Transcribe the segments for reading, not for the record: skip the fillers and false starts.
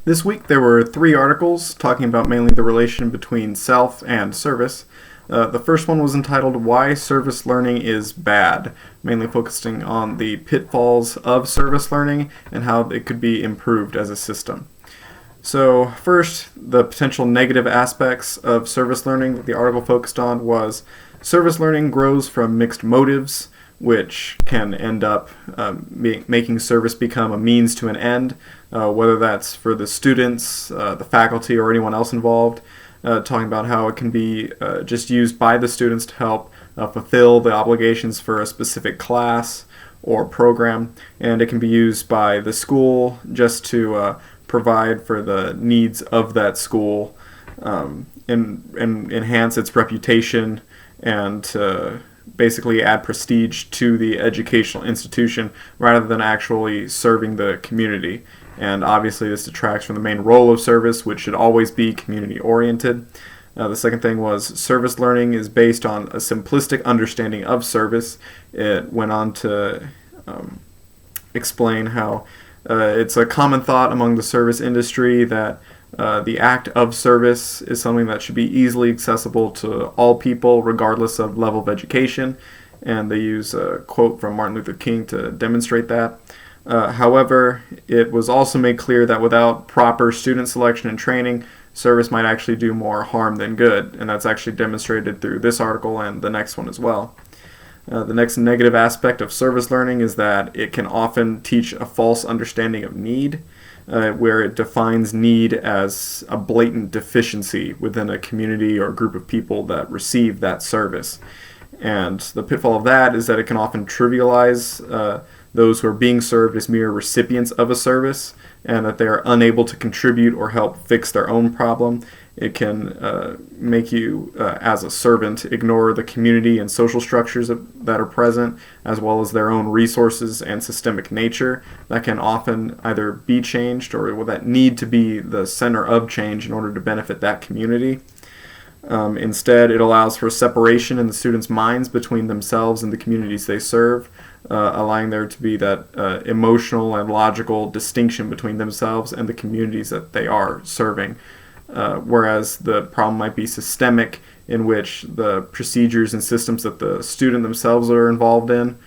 This week there were 3 articles talking about mainly the relation between self and service. The first one was entitled Why Service Learning is Bad, mainly focusing on the pitfalls of service learning and how it could be improved as a system. So first, the potential negative aspects of service learning that the article focused on was service learning grows from mixed motives, which can end up making service become a means to an end, whether that's for the students, the faculty, or anyone else involved. Talking about how it can be just used by the students to help fulfill the obligations for a specific class or program, and it can be used by the school just to provide for the needs of that school and enhance its reputation and basically add prestige to the educational institution rather than actually serving the community. And obviously this detracts from the main role of service, which should always be community-oriented. The second thing was service learning is based on a simplistic understanding of service. It went on to explain how it's a common thought among the service industry that the act of service is something that should be easily accessible to all people regardless of level of education, and they use a quote from Martin Luther King to demonstrate that. However, it was also made clear that without proper student selection and training, service might actually do more harm than good, and that's actually demonstrated through this article and the next one as well. The next negative aspect of service learning is that it can often teach a false understanding of need, where it defines need as a blatant deficiency within a community or group of people that receive that service. And the pitfall of that is that it can often trivialize those who are being served as mere recipients of a service, and that they are unable to contribute or help fix their own problem. It can make you, as a servant, ignore the community and social structures that are present, as well as their own resources and systemic nature that can often either be changed or that need to be the center of change in order to benefit that community. Instead, it allows for separation in the students' minds between themselves and the communities they serve, allowing there to be that emotional and logical distinction between themselves and the communities that they are serving. Whereas the problem might be systemic, in which the procedures and systems that the student themselves are involved in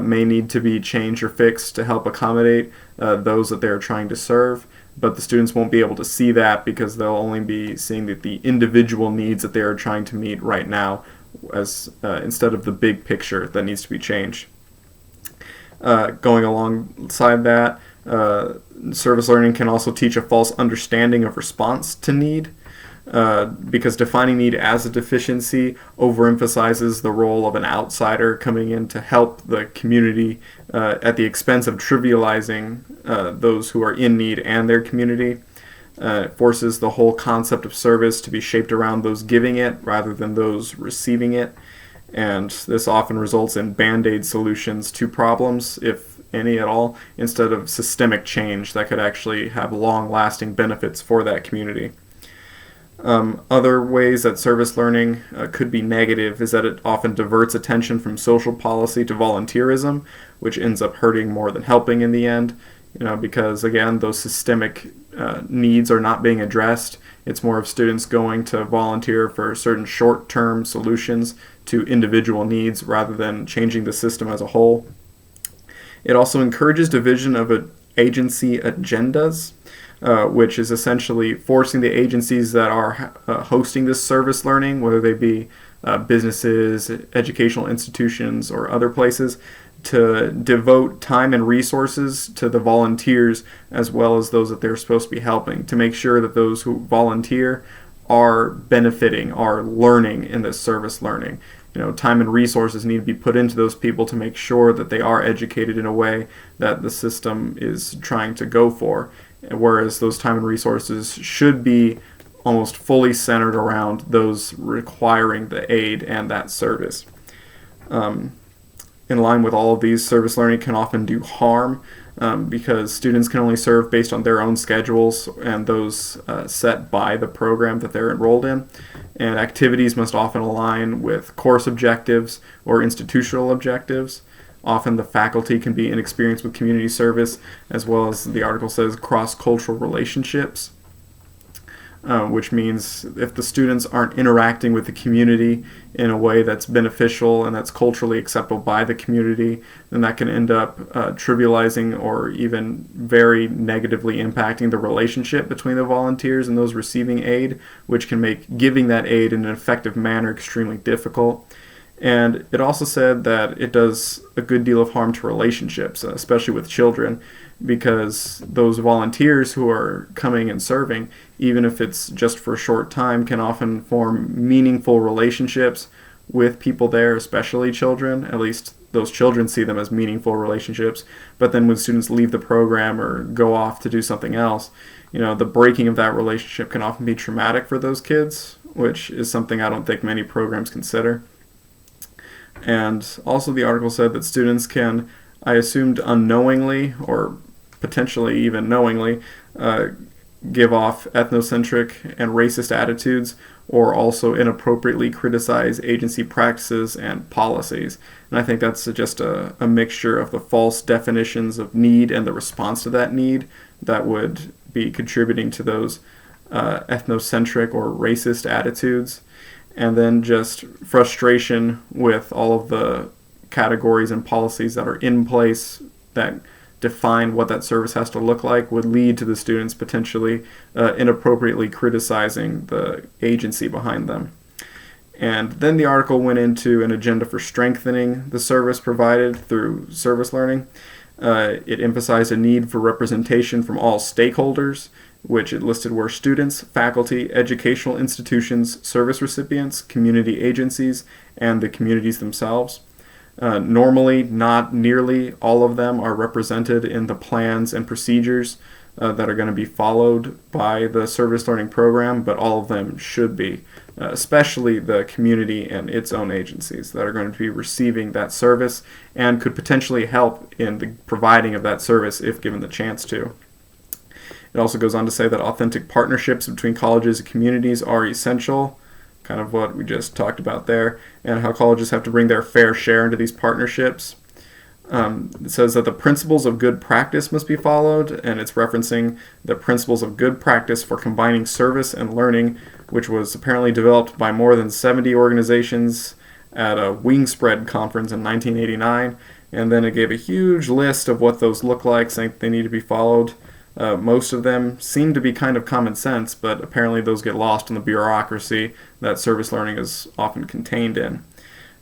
may need to be changed or fixed to help accommodate those that they're trying to serve. But the students won't be able to see that because they'll only be seeing the individual needs that they are trying to meet right now, as instead of the big picture that needs to be changed. Going alongside that, service learning can also teach a false understanding of response to need, because defining need as a deficiency overemphasizes the role of an outsider coming in to help the community at the expense of trivializing those who are in need and their community. It forces the whole concept of service to be shaped around those giving it rather than those receiving it, and this often results in band-aid solutions to problems, if any at all, instead of systemic change that could actually have long-lasting benefits for that community. Other ways that service learning could be negative is that it often diverts attention from social policy to volunteerism, which ends up hurting more than helping in the end, because again, those systemic needs are not being addressed. It's more of students going to volunteer for certain short-term solutions to individual needs rather than changing the system as a whole. It also encourages division of agency agendas, which is essentially forcing the agencies that are hosting this service learning, whether they be businesses, educational institutions, or other places, to devote time and resources to the volunteers as well as those that they're supposed to be helping, to make sure that those who volunteer are benefiting, are learning in this service learning. Time and resources need to be put into those people to make sure that they are educated in a way that the system is trying to go for, whereas those time and resources should be almost fully centered around those requiring the aid and that service. In line with all of these, service learning can often do harm because students can only serve based on their own schedules and those set by the program that they're enrolled in. And activities must often align with course objectives or institutional objectives. Often the faculty can be inexperienced with community service, as well as the article says cross-cultural relationships. Which means if the students aren't interacting with the community in a way that's beneficial and that's culturally acceptable by the community, then that can end up trivializing or even very negatively impacting the relationship between the volunteers and those receiving aid, which can make giving that aid in an effective manner extremely difficult. And it also said that it does a good deal of harm to relationships, especially with children, because those volunteers who are coming and serving, even if it's just for a short time, can often form meaningful relationships with people there, especially children. At least those children see them as meaningful relationships. But then when students leave the program or go off to do something else, the breaking of that relationship can often be traumatic for those kids, which is something I don't think many programs consider. And also the article said that students can, I assumed unknowingly or potentially even knowingly, give off ethnocentric and racist attitudes, or also inappropriately criticize agency practices and policies. And I think that's just a mixture of the false definitions of need and the response to that need that would be contributing to those ethnocentric or racist attitudes. And then just frustration with all of the categories and policies that are in place that define what that service has to look like would lead to the students potentially inappropriately criticizing the agency behind them. And then the article went into an agenda for strengthening the service provided through service learning. It emphasized a need for representation from all stakeholders, which it listed were students, faculty, educational institutions, service recipients, community agencies, and the communities themselves. Normally, not nearly all of them are represented in the plans and procedures that are going to be followed by the service learning program, but all of them should be, especially the community and its own agencies that are going to be receiving that service and could potentially help in the providing of that service if given the chance to. It also goes on to say that authentic partnerships between colleges and communities are essential, kind of what we just talked about there, and how colleges have to bring their fair share into these partnerships. It says that the principles of good practice must be followed, and it's referencing the principles of good practice for combining service and learning, which was apparently developed by more than 70 organizations at a Wingspread conference in 1989, and then it gave a huge list of what those look like, saying they need to be followed. Most of them seem to be kind of common sense, but apparently those get lost in the bureaucracy that service learning is often contained in.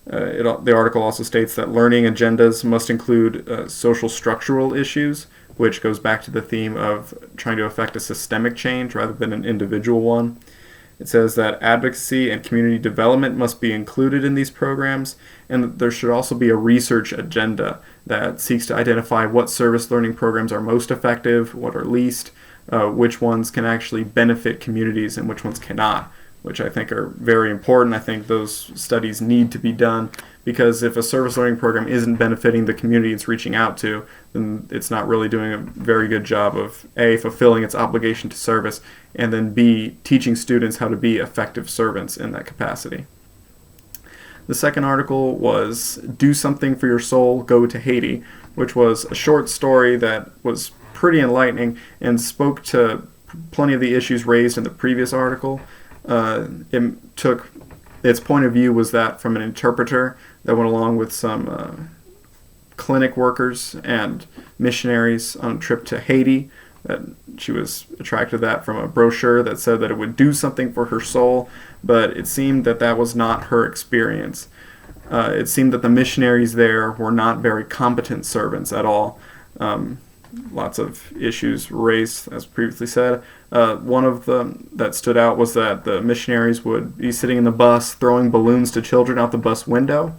The article also states that learning agendas must include social structural issues, which goes back to the theme of trying to affect a systemic change rather than an individual one. It says that advocacy and community development must be included in these programs, and that there should also be a research agenda that seeks to identify what service learning programs are most effective, what are least, which ones can actually benefit communities and which ones cannot, which I think are very important. I think those studies need to be done because if a service learning program isn't benefiting the community it's reaching out to, then it's not really doing a very good job of A, fulfilling its obligation to service, and then B, teaching students how to be effective servants in that capacity. The second article was Do Something for Your Soul, Go to Haiti, which was a short story that was pretty enlightening and spoke to plenty of the issues raised in the previous article. Its point of view was that from an interpreter that went along with some clinic workers and missionaries on a trip to Haiti. That she was attracted to that from a brochure that said that it would do something for her soul, but it seemed that that was not her experience. It seemed that the missionaries there were not very competent servants at all. Lots of issues raised, as previously said. One of them that stood out was that the missionaries would be sitting in the bus throwing balloons to children out the bus window.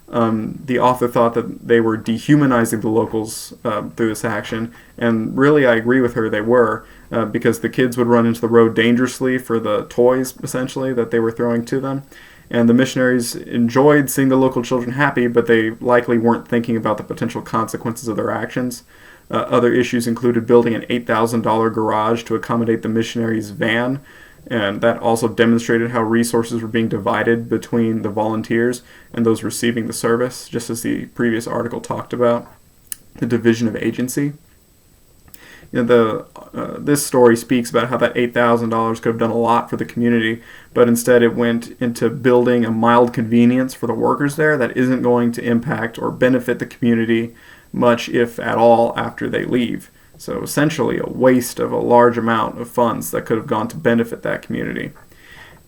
The author thought that they were dehumanizing the locals through this action, and really I agree with her, they were, because the kids would run into the road dangerously for the toys, essentially, that they were throwing to them. And the missionaries enjoyed seeing the local children happy, but they likely weren't thinking about the potential consequences of their actions. Other issues included building an $8,000 garage to accommodate the missionaries' van, And that also demonstrated how resources were being divided between the volunteers and those receiving the service, just as the previous article talked about, the division of agency. This story speaks about how that $8,000 could have done a lot for the community, but instead it went into building a mild convenience for the workers there that isn't going to impact or benefit the community much, if at all, after they leave. So essentially a waste of a large amount of funds that could have gone to benefit that community.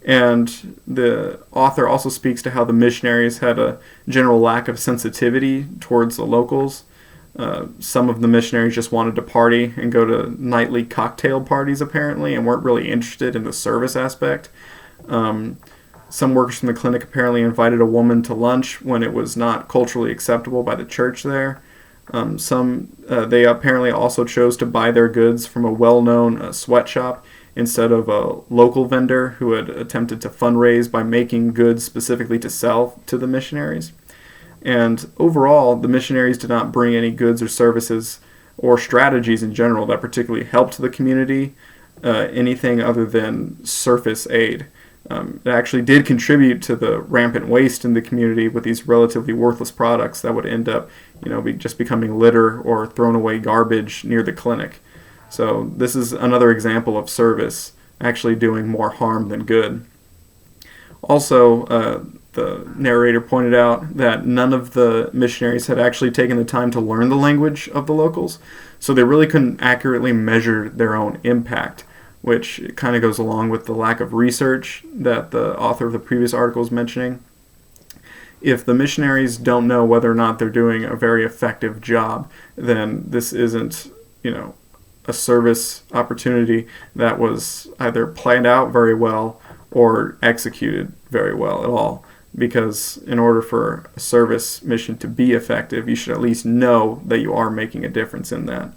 And the author also speaks to how the missionaries had a general lack of sensitivity towards the locals. Some of the missionaries just wanted to party and go to nightly cocktail parties, apparently, and weren't really interested in the service aspect. Some workers from the clinic apparently invited a woman to lunch when it was not culturally acceptable by the church there. They apparently also chose to buy their goods from a well-known sweatshop instead of a local vendor who had attempted to fundraise by making goods specifically to sell to the missionaries. And overall, the missionaries did not bring any goods or services or strategies in general that particularly helped the community, anything other than surface aid. It actually did contribute to the rampant waste in the community with these relatively worthless products that would end up, just becoming litter or thrown away garbage near the clinic. So this is another example of service actually doing more harm than good. Also, the narrator pointed out that none of the missionaries had actually taken the time to learn the language of the locals, so they really couldn't accurately measure their own impact, which kind of goes along with the lack of research that the author of the previous article is mentioning. If the missionaries don't know whether or not they're doing a very effective job, then this isn't, a service opportunity that was either planned out very well or executed very well at all. Because in order for a service mission to be effective, you should at least know that you are making a difference in that.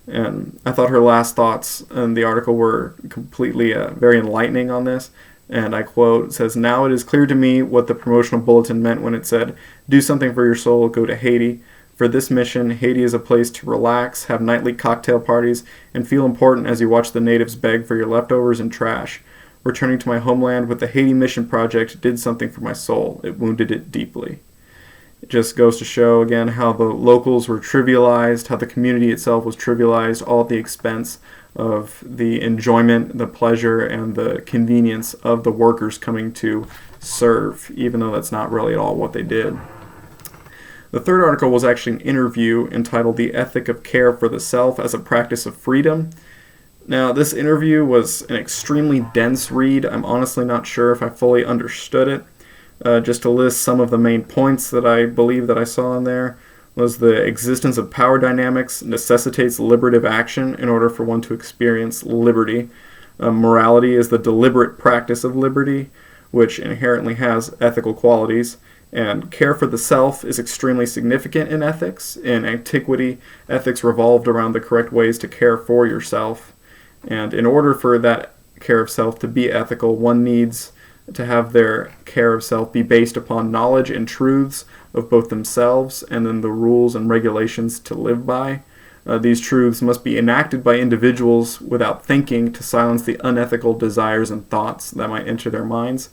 And I thought her last thoughts in the article were completely very enlightening on this. And I quote, it says, "Now it is clear to me what the promotional bulletin meant when it said, 'Do something for your soul, go to Haiti.' For this mission, Haiti is a place to relax, have nightly cocktail parties, and feel important as you watch the natives beg for your leftovers and trash. Returning to my homeland with the Haiti Mission Project did something for my soul. It wounded it deeply." It just goes to show, again, how the locals were trivialized, how the community itself was trivialized, all at the expense of the enjoyment, the pleasure, and the convenience of the workers coming to serve, even though that's not really at all what they did. The third article was actually an interview entitled "The Ethic of Care for the Self as a Practice of Freedom." Now, this interview was an extremely dense read. I'm honestly not sure if I fully understood it. Just to list some of the main points that I believe that I saw in there was the existence of power dynamics necessitates liberative action in order for one to experience liberty. Morality is the deliberate practice of liberty, which inherently has ethical qualities. And care for the self is extremely significant in ethics. In antiquity, ethics revolved around the correct ways to care for yourself. And in order for that care of self to be ethical, one needs to have their care of self be based upon knowledge and truths of both themselves and then the rules and regulations to live by. These truths must be enacted by individuals without thinking to silence the unethical desires and thoughts that might enter their minds.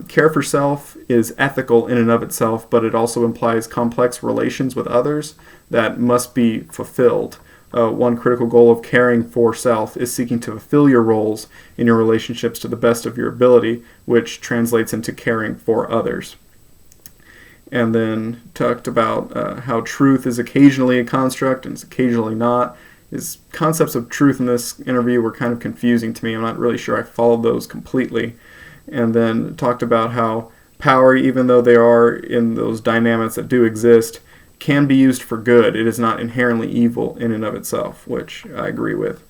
Care for self is ethical in and of itself, but it also implies complex relations with others that must be fulfilled. One critical goal of caring for self is seeking to fulfill your roles in your relationships to the best of your ability, which translates into caring for others. And then talked about how truth is occasionally a construct and it's occasionally not. His concepts of truth in this interview were kind of confusing to me. I'm not really sure I followed those completely. And then talked about how power, even though they are in those dynamics that do exist, can be used for good. It is not inherently evil in and of itself, which I agree with.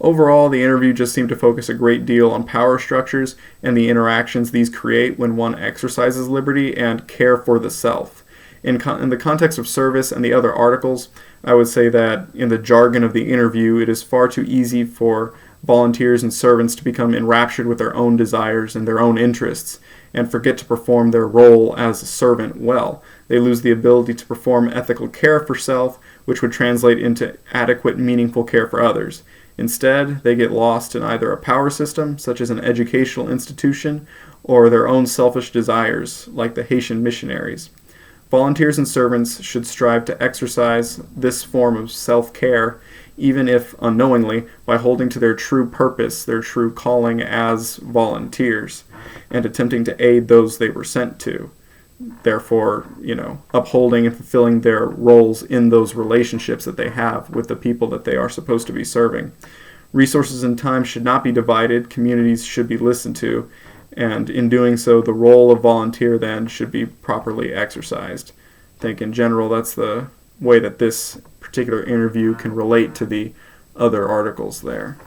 Overall, the interview just seemed to focus a great deal on power structures and the interactions these create when one exercises liberty and care for the self. In the context of service and the other articles, I would say that in the jargon of the interview, it is far too easy for volunteers and servants to become enraptured with their own desires and their own interests and forget to perform their role as a servant well. They lose the ability to perform ethical care for self, which would translate into adequate, meaningful care for others. Instead, they get lost in either a power system, such as an educational institution, or their own selfish desires, like the Haitian missionaries. Volunteers and servants should strive to exercise this form of self-care, even if unknowingly, by holding to their true purpose, their true calling as volunteers, and attempting to aid those they were sent to. Therefore, upholding and fulfilling their roles in those relationships that they have with the people that they are supposed to be serving. Resources and time should not be divided. Communities should be listened to. And in doing so, the role of volunteer then should be properly exercised. I think in general that's the way that this particular interview can relate to the other articles there.